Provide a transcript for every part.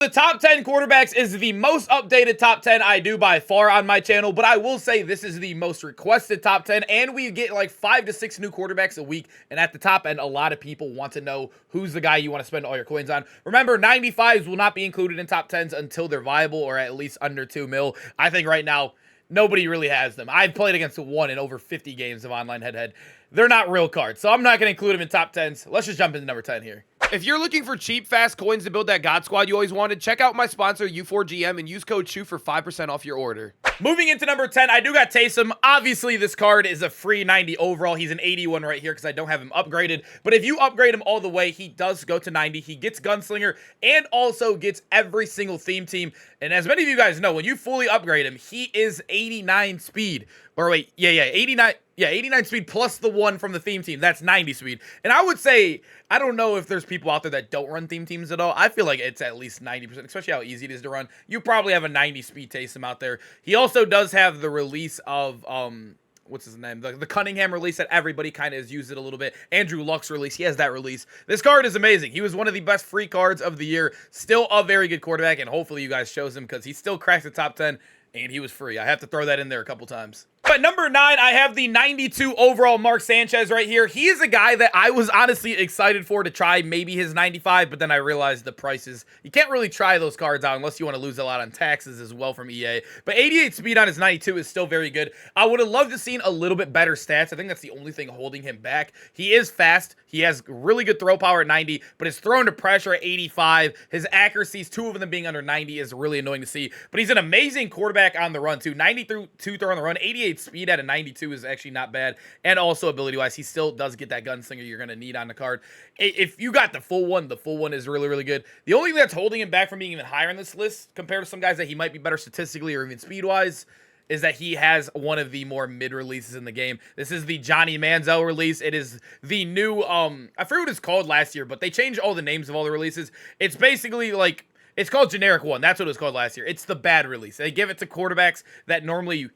The top 10 quarterbacks is the most updated top 10 I do by far on my channel, but I will say this is the most requested top 10, and we get like 5 to 6 new quarterbacks a week, and at the top end, a lot of people want to know who's the guy you want to spend all your coins on. Remember, 95s will not be included in top 10s until they're viable or at least under 2 mil. I think right now, nobody really has them. I've played against one in over 50 games of online head-to-head. They're not real cards, so I'm not going to include them in top 10s. Let's just jump into number 10 here. If you're looking for cheap, fast coins to build that God Squad you always wanted, check out my sponsor, U4GM, and use code SHOE for 5% off your order. Moving into number 10, I do got Taysom. Obviously, this card is a free 90 overall. He's an 81 right here because I don't have him upgraded. But if you upgrade him all the way, he does go to 90. He gets Gunslinger and also gets every single theme team. And as many of you guys know, when you fully upgrade him, he is 89 speed. Or wait, 89... Yeah, 89 speed plus the one from the theme team. That's 90 speed. And I would say, I don't know if there's people out there that don't run theme teams at all. I feel like it's at least 90%, especially how easy it is to run. You probably have a 90 speed Taysom out there. He also does have the release of, what's his name? The Cunningham release that everybody kind of has used it a little bit. Andrew Luck's release. He has that release. This card is amazing. He was one of the best free cards of the year. Still a very good quarterback, and hopefully you guys chose him because he still cracks the top 10, and he was free. I have to throw that in there a couple times. But number 9, I have the 92 overall Mark Sanchez right here. He is a guy that I was honestly excited for to try maybe his 95, but then I realized the prices. You can't really try those cards out unless you want to lose a lot on taxes as well from EA. But 88 speed on his 92 is still very good. I would have loved to seen a little bit better stats. I think that's the only thing holding him back. He is fast. He has really good throw power at 90, but his throw into pressure at 85. His accuracies, 2 of them being under 90, is really annoying to see. But he's an amazing quarterback on the run too. 92 throw on the run, 88 speed at a 92 is actually not bad. And also ability-wise, he still does get that gunslinger you're going to need on the card. If you got the full one is really, really good. The only thing that's holding him back from being even higher on this list compared to some guys that he might be better statistically or even speed-wise is that he has one of the more mid-releases in the game. This is the Johnny Manziel release. It is the new, I forget what it's called last year, but they changed all the names of all the releases. It's basically like, it's called Generic 1. That's what it was called last year. It's the bad release. They give it to quarterbacks that normally...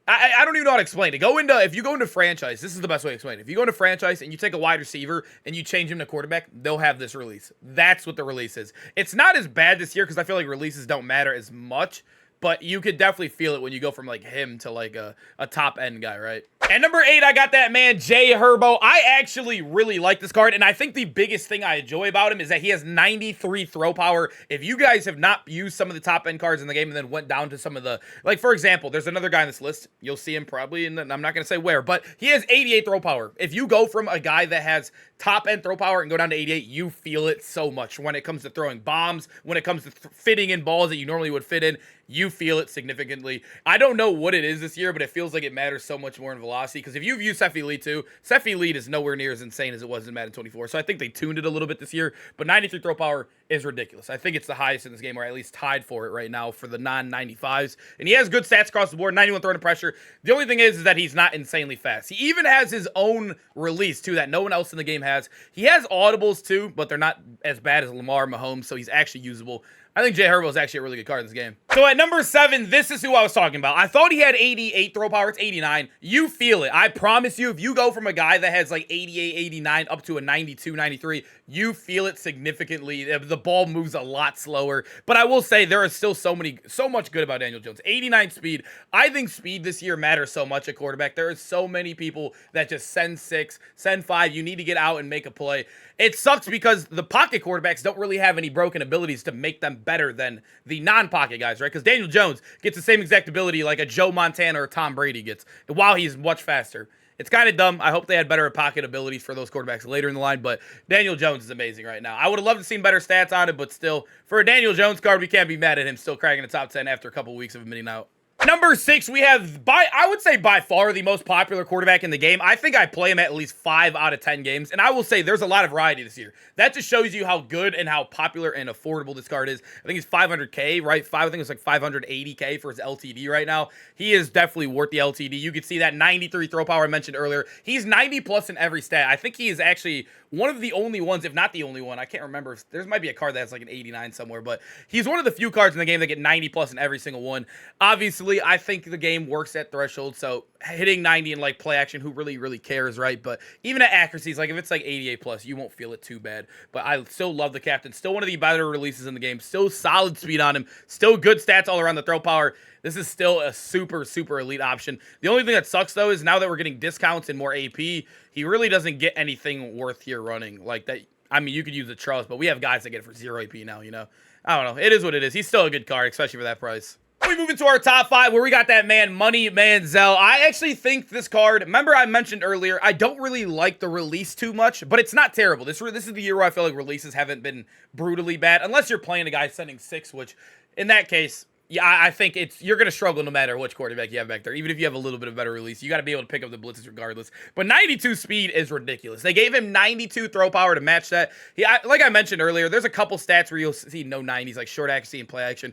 I don't even know how to explain it. If you go into franchise, this is the best way to explain it. If you go into franchise and you take a wide receiver and you change him to quarterback, they'll have this release. That's what the release is. It's not as bad this year because I feel like releases don't matter as much, but you could definitely feel it when you go from like him to like a top end guy, right? And number 8, I got that man, Jay Herbo. I actually really like this card, and I think the biggest thing I enjoy about him is that he has 93 throw power. If you guys have not used some of the top-end cards in the game and then went down to some of the... Like, for example, there's another guy on this list. You'll see him probably, and I'm not going to say where, but he has 88 throw power. If you go from a guy that has top-end throw power and go down to 88, you feel it so much when it comes to throwing bombs, when it comes to fitting in balls that you normally would fit in. You feel it significantly. I don't know what it is this year, but it feels like it matters so much more in velocity. Because if you've used Ceph Elite too, Ceph Elite is nowhere near as insane as it was in Madden 24. So I think they tuned it a little bit this year. But 93 throw power is ridiculous. I think it's the highest in this game, or at least tied for it right now for the non-95s. And he has good stats across the board, 91 throw to pressure. The only thing is that he's not insanely fast. He even has his own release too that no one else in the game has. He has audibles too, but they're not as bad as Lamar Mahomes, so he's actually usable. I think Jay Herbo is actually a really good card in this game. So at number 7, this is who I was talking about. I thought he had 88 throw power. It's 89. You feel it. I promise you, if you go from a guy that has like 88, 89 up to a 92, 93, you feel it significantly. The ball moves a lot slower. But I will say there is still so much good about Daniel Jones. 89 speed. I think speed this year matters so much at quarterback. There are so many people that just send 6, send 5. You need to get out and make a play. It sucks because the pocket quarterbacks don't really have any broken abilities to make them better than the non-pocket guys, right? Because Daniel Jones gets the same exact ability like a Joe Montana or Tom Brady gets, while he's much faster. It's kind of dumb. I hope they had better pocket abilities for those quarterbacks later in the line, but Daniel Jones is amazing right now. I would have loved to see better stats on it, but still, for a Daniel Jones card, we can't be mad at him still cracking the top 10 after a couple weeks of him being out. Number 6, we have, I would say by far the most popular quarterback in the game. I think I play him at least 5 out of 10 games, and I will say there's a lot of variety this year. That just shows you how good and how popular and affordable this card is. I think he's 500K, right? I think it's like 580K for his LTD right now. He is definitely worth the LTD. You can see that 93 throw power I mentioned earlier. He's 90 plus in every stat. I think he is actually one of the only ones, if not the only one. I can't remember. There might be a card that has like an 89 somewhere, but he's one of the few cards in the game that get 90 plus in every single one. Obviously, realistically, I think the game works at threshold, so hitting 90 in like play action, who really cares, right? But even at accuracies, like if it's like 88 plus, you won't feel it too bad. But I still love the captain. Still one of the better releases in the game. Still solid speed on him. Still good stats all around the throw power. This is still a super elite option. The only thing that sucks, though, is now that we're getting discounts and more AP, he really doesn't get anything worth here running. Like that, I mean, you could use the trust, but we have guys that get it for 0 AP now, you know? I don't know. It is what it is. He's still a good card, especially for that price. We move into our top 5 where we got that man, Money Manziel. I actually think this card, remember I mentioned earlier, I don't really like the release too much, but it's not terrible. This is the year where I feel like releases haven't been brutally bad, unless you're playing a guy sending 6, which in that case, yeah, I think you're going to struggle no matter which quarterback you have back there. Even if you have a little bit of better release, you got to be able to pick up the blitzes regardless. But 92 speed is ridiculous. They gave him 92 throw power to match that. Like I mentioned earlier, there's a couple stats where you'll see no 90s, like short accuracy and play action.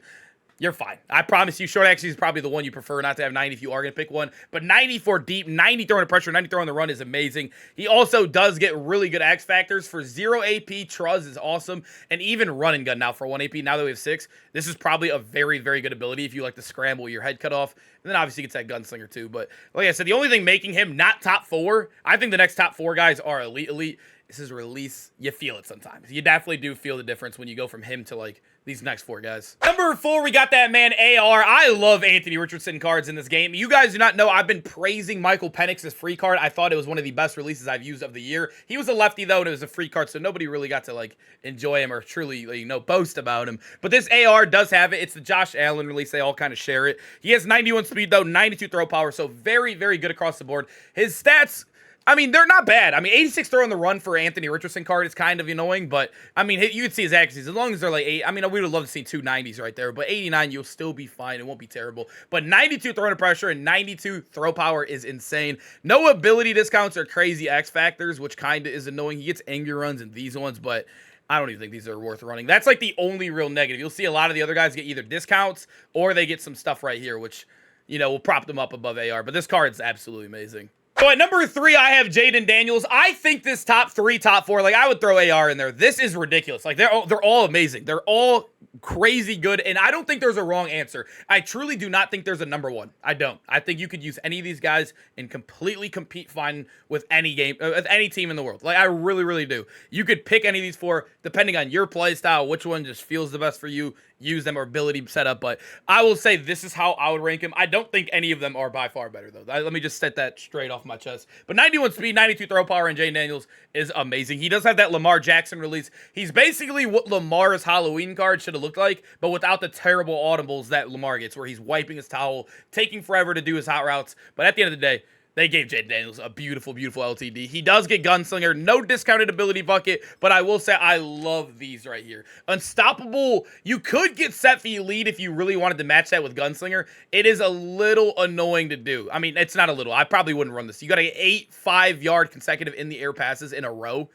You're fine. I promise you, short accuracy is probably the one you prefer not to have 90 if you are going to pick one. But 90 for deep, 90 throwing pressure, 90 throwing the run is amazing. He also does get really good X factors. For 0 AP, Truz is awesome. And even run and gun now for 1 AP, now that we have 6, this is probably a very good ability if you like to scramble with your head cut off. And then obviously he gets that gunslinger too. But like I said, the only thing making him not top 4, I think the next top 4 guys are elite. This is release. You feel it sometimes. You definitely do feel the difference when you go from him to like these next 4 guys. Number 4, we got that man AR. I love Anthony Richardson cards in this game. You guys do not know I've been praising Michael Penix's free card. I thought it was one of the best releases I've used of the year. He was a lefty though, and it was a free card, so nobody really got to like enjoy him or truly boast about him. But this AR does have it. It's the Josh Allen release. They all kind of share it. He has 91 speed though, 92 throw power, so very good across the board. His stats, I mean, they're not bad. I mean, 86 throw in the run for Anthony Richardson card is kind of annoying, but, I mean, you can see his accuracies. As long as they're like 8, I mean, we would love to see 2 90s right there, but 89, you'll still be fine. It won't be terrible. But 92 throw under pressure and 92 throw power is insane. No ability discounts or crazy X factors, which kind of is annoying. He gets angry runs in these ones, but I don't even think these are worth running. That's like the only real negative. You'll see a lot of the other guys get either discounts or they get some stuff right here, which, will prop them up above AR. But this card is absolutely amazing. So at number 3, I have Jaden Daniels. I think this top 3, top 4, like I would throw AR in there. This is ridiculous. Like they're all amazing. They're all crazy good, and I don't think there's a wrong answer. I truly do not think there's a number 1. I don't. I think you could use any of these guys and completely compete fine with any game, with any team in the world. Like I really do. You could pick any of these 4 depending on your play style, which one just feels the best for you. Use them or ability setup, but I will say this is how I would rank him. I don't think any of them are by far better though. Let me just set that straight off my chest. But 91 speed, 92 throw power, and Jaden Daniels is amazing. He does have that Lamar Jackson release. He's basically what Lamar's Halloween card should have looked like, but without the terrible audibles that Lamar gets, where he's wiping his towel, taking forever to do his hot routes. But at the end of the day, they gave Jaden Daniels a beautiful LTD. He does get Gunslinger, no discounted ability bucket, but I will say I love these right here. Unstoppable, you could get set for elite if you really wanted to match that with Gunslinger. It is a little annoying to do. I mean, it's not a little. I probably wouldn't run this. You got to get 8 5-yard consecutive in the air passes in a row.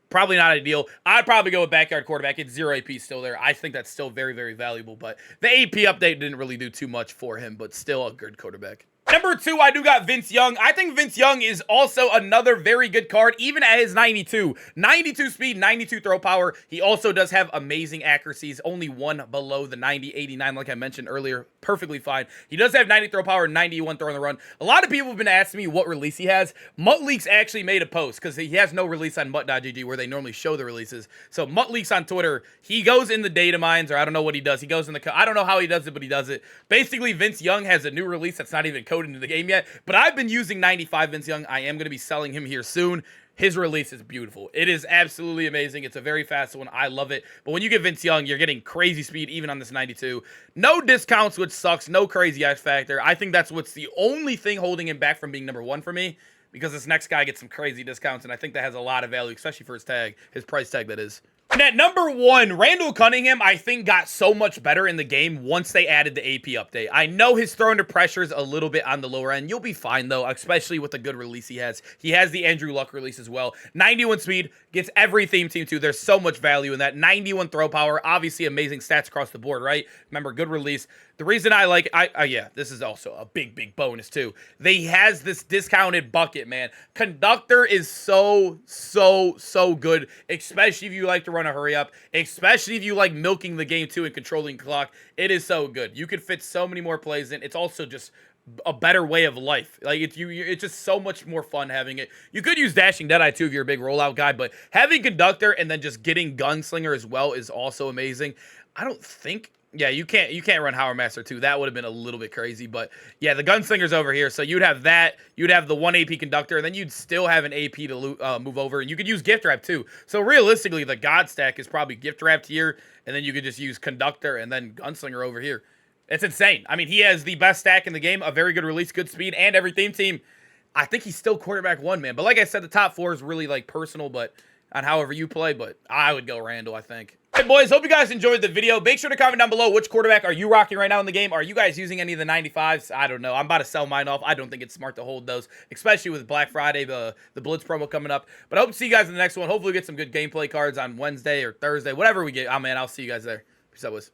Probably not ideal. I'd probably go with backyard quarterback. It's 0 AP still there. I think that's still very valuable, but the AP update didn't really do too much for him, but still a good quarterback. Number 2, I do got Vince Young. I think Vince Young is also another very good card, even at his 92. 92 speed, 92 throw power. He also does have amazing accuracies, only 1 below the 90, 89, like I mentioned earlier. Perfectly fine. He does have 90 throw power, 91 throw on the run. A lot of people have been asking me what release he has. MuttLeaks actually made a post, because he has no release on mutt.gg, where they normally show the releases. So MuttLeaks on Twitter, he goes in the data mines, or I don't know what he does. He goes in the, I don't know how he does it, but he does it. Basically, Vince Young has a new release that's not even coded into the game yet, but I've been using 95 Vince Young. I am going to be selling him here soon. His release is beautiful. It is absolutely amazing. It's a very fast one. I love it. But when you get Vince Young, you're getting crazy speed even on this 92. No discounts, which sucks. No crazy X factor. I think that's what's the only thing holding him back from being number 1 for me, because this next guy gets some crazy discounts, and I think that has a lot of value, especially for his tag, his price tag, that is. And at number 1, Randall Cunningham, I think, got so much better in the game once they added the AP update. I know his throw under pressure is a little bit on the lower end. You'll be fine, though, especially with the good release he has. He has the Andrew Luck release as well. 91 speed, gets every theme team, too. There's so much value in that. 91 throw power, obviously amazing stats across the board, right? Remember, good release. The reason I like, yeah, this is also a big bonus, too. They has this discounted bucket, man. Conductor is so good, especially if you like to run want to hurry up, especially if you like milking the game too and controlling the clock. It is so good. You can fit so many more plays in. It's also just a better way of life. Like it's just so much more fun having it. You could use Dashing Deadeye too if you're a big rollout guy, but having Conductor and then just getting Gunslinger as well is also amazing. I don't think, yeah, you can't run Howard Master 2. That would have been a little bit crazy, but yeah, the Gunslinger's over here. So you'd have that, you'd have the 1 AP Conductor, and then you'd still have an AP to move over, and you could use Gift Wrap too. So realistically, the God stack is probably Gift Wrapped here, and then you could just use Conductor and then Gunslinger over here. It's insane. I mean, he has the best stack in the game, a very good release, good speed, and every theme team. I think he's still quarterback 1, man. But like I said, the top 4 is really like personal, but on however you play, but I would go Randall, I think. All right, boys, hope you guys enjoyed the video. Make sure to comment down below which quarterback are you rocking right now in the game. Are you guys using any of the 95s? I don't know. I'm about to sell mine off. I don't think it's smart to hold those, especially with Black Friday, the Blitz promo coming up. But I hope to see you guys in the next one. Hopefully we get some good gameplay cards on Wednesday or Thursday, whatever we get. Oh, man, I'll see you guys there. Peace out, boys.